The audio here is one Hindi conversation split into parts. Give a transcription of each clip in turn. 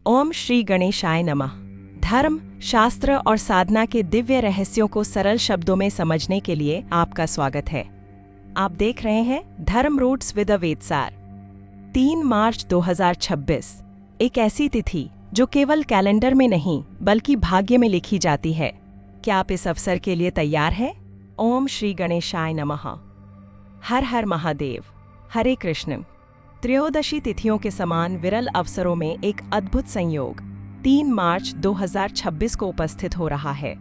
ओम श्री गणेशाय नमः। धर्म, शास्त्र और साधना के दिव्य रहस्यों को सरल शब्दों में समझने के लिए आपका स्वागत है। आप देख रहे हैं धर्म रूट्स विद अ वेदसार। 3 मार्च 2026 एक ऐसी तिथि जो केवल कैलेंडर में नहीं बल्कि भाग्य में लिखी जाती है। क्या आप इस अवसर के लिए तैयार हैं? ओम श्री गणेशाय नमः। हर हर महादेव। हरे कृष्ण। त्रयोदशी तिथियों के समान विरल अवसरों में एक अद्भुत संयोग 3 मार्च 2026 को उपस्थित हो रहा है।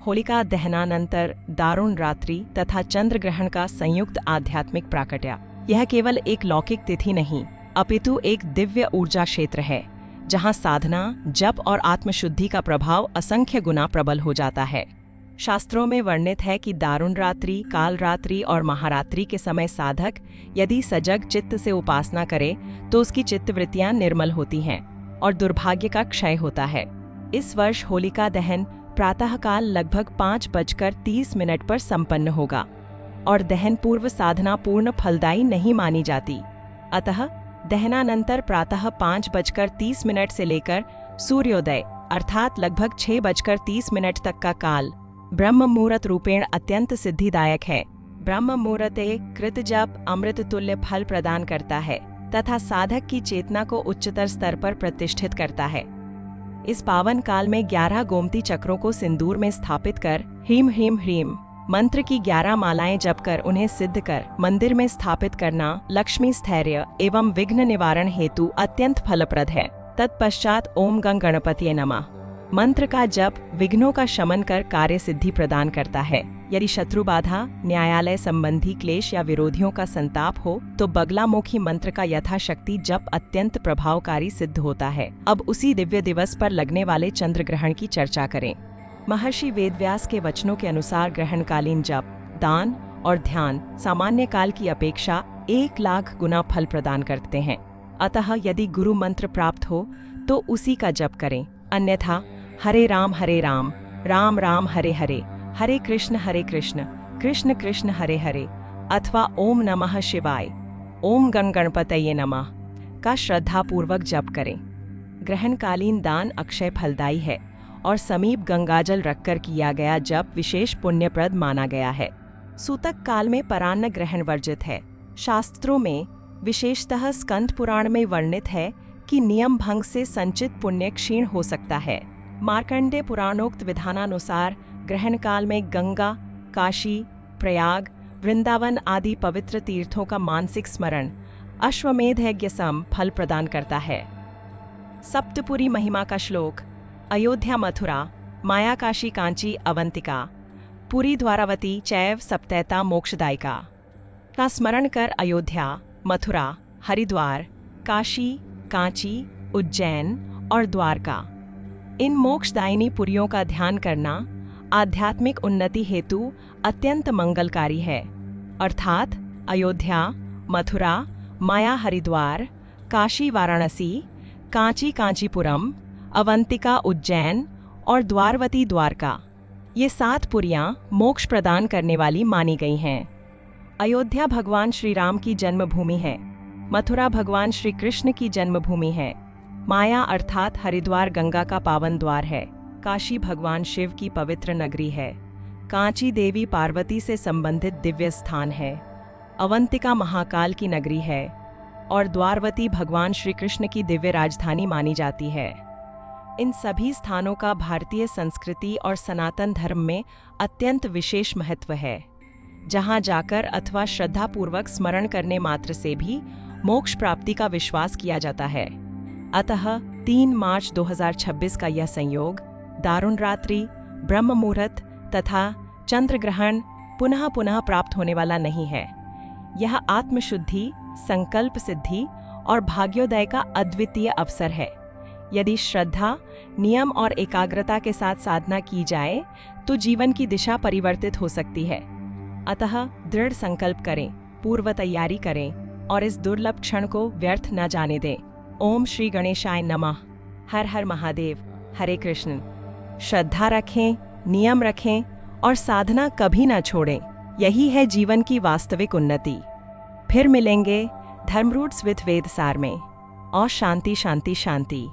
होलिका दहनानंतर दारुण रात्रि तथा चंद्र ग्रहण का संयुक्त आध्यात्मिक प्राकट्य। यह केवल एक लौकिक तिथि नहीं अपितु एक दिव्य ऊर्जा क्षेत्र है, जहां साधना, जप और आत्मशुद्धि का प्रभाव असंख्य गुना प्रबल हो जाता है। शास्त्रों में वर्णित है कि दारुण रात्रि, काल रात्रि और महारात्रि के समय साधक यदि सजग चित्त से उपासना करे तो उसकी चित्तवृत्तियां निर्मल होती हैं और दुर्भाग्य का क्षय होता है। इस वर्ष होलिका दहन प्रातःकाल लगभग 5:30 पर संपन्न होगा और दहन पूर्व साधना पूर्ण फलदायी नहीं मानी जाती। अतः दहनानंतर प्रातः 5:30 से लेकर सूर्योदय अर्थात लगभग 6:30 तक का काल ब्रह्म मुहूर्त रूपेण अत्यंत सिद्धिदायक है। ब्रह्म मुहूर्ते कृत जप अमृत तुल्य फल प्रदान करता है तथा साधक की चेतना को उच्चतर स्तर पर प्रतिष्ठित करता है। इस पावन काल में 11 गोमती चक्रों को सिंदूर में स्थापित कर ह्रीम ह्रीम ह्रीम मंत्र की 11 मालाएं जपकर उन्हें सिद्ध कर मंदिर में स्थापित करना लक्ष्मी स्थैर्य एवं विघ्न निवारण हेतु अत्यंत फलप्रद है। तत्पश्चात ओम गं गणपतिये नमः मंत्र का जप विघ्नों का शमन कर कार्य सिद्धि प्रदान करता है। यदि शत्रु बाधा, न्यायालय संबंधी क्लेश या विरोधियों का संताप हो तो बगलामुखी मंत्र का यथाशक्ति जप अत्यंत प्रभावकारी सिद्ध होता है। अब उसी दिव्य दिवस पर लगने वाले चंद्र ग्रहण की चर्चा करें। महर्षि वेदव्यास के वचनों के अनुसार ग्रहणकालीन जप, दान और ध्यान सामान्य काल की अपेक्षा 1 लाख गुना फल प्रदान करते हैं। अतः यदि गुरु मंत्र प्राप्त हो तो उसी का जप करें, अन्यथा हरे राम राम राम हरे हरे, हरे कृष्ण कृष्ण कृष्ण हरे हरे अथवा ओम नमः शिवाय, ओम गण गणपतये नमः का श्रद्धापूर्वक जप करें। ग्रहणकालीन दान अक्षय फलदायी है और समीप गंगाजल रखकर किया गया जप विशेष पुण्यप्रद माना गया है। सूतक काल में परान्न ग्रहण वर्जित है। शास्त्रों में विशेषतः स्कंद पुराण में वर्णित है कि नियम भंग से संचित पुण्य क्षीण हो सकता है। मार्कंडेय पुराणोक्त विधानानुसार ग्रहण काल में गंगा, काशी, प्रयाग, वृंदावन आदि पवित्र तीर्थों का मानसिक स्मरण अश्वमेध यज्ञ सम फल प्रदान करता है। सप्तपुरी महिमा का श्लोक अयोध्या मथुरा माया काशी कांची अवंतिका पुरी द्वारावती चैव सप्तैता मोक्षदायिका का स्मरण कर अयोध्या, मथुरा, हरिद्वार, काशी, कांची, उज्जैन और द्वारका इन मोक्षदायिनी पुरियों का ध्यान करना आध्यात्मिक उन्नति हेतु अत्यंत मंगलकारी है। अर्थात अयोध्या, मथुरा, माया हरिद्वार, काशी वाराणसी, कांची कांचीपुरम, अवंतिका उज्जैन और द्वारवती द्वारका ये 7 पुरियां मोक्ष प्रदान करने वाली मानी गई हैं। अयोध्या भगवान श्री राम की जन्मभूमि है। मथुरा भगवान श्री कृष्ण की जन्मभूमि है। माया अर्थात हरिद्वार गंगा का पावन द्वार है। काशी भगवान शिव की पवित्र नगरी है। कांची देवी पार्वती से संबंधित दिव्य स्थान है। अवंतिका महाकाल की नगरी है और द्वारवती भगवान श्री कृष्ण की दिव्य राजधानी मानी जाती है। इन सभी स्थानों का भारतीय संस्कृति और सनातन धर्म में अत्यंत विशेष महत्व है, जहां जाकर अथवा श्रद्धापूर्वक स्मरण करने मात्र से भी मोक्ष प्राप्ति का विश्वास किया जाता है। अतः 3 मार्च 2026 का यह संयोग दारुण रात्रि, ब्रह्म मुहूर्त तथा चंद्र ग्रहण पुनः पुनः प्राप्त होने वाला नहीं है। यह आत्मशुद्धि, संकल्प सिद्धि और भाग्योदय का अद्वितीय अवसर है। यदि श्रद्धा, नियम और एकाग्रता के साथ साधना की जाए तो जीवन की दिशा परिवर्तित हो सकती है। अतः दृढ़ संकल्प करें, पूर्व तैयारी करें और इस दुर्लभ क्षण को व्यर्थ न जाने दें। ओम श्री गणेशाय नमः। हर हर महादेव। हरे कृष्ण। श्रद्धा रखें, नियम रखें और साधना कभी न छोड़ें। यही है जीवन की वास्तविक उन्नति। फिर मिलेंगे धर्म रूट्स विद वेदसार में। और शांति शांति शांति।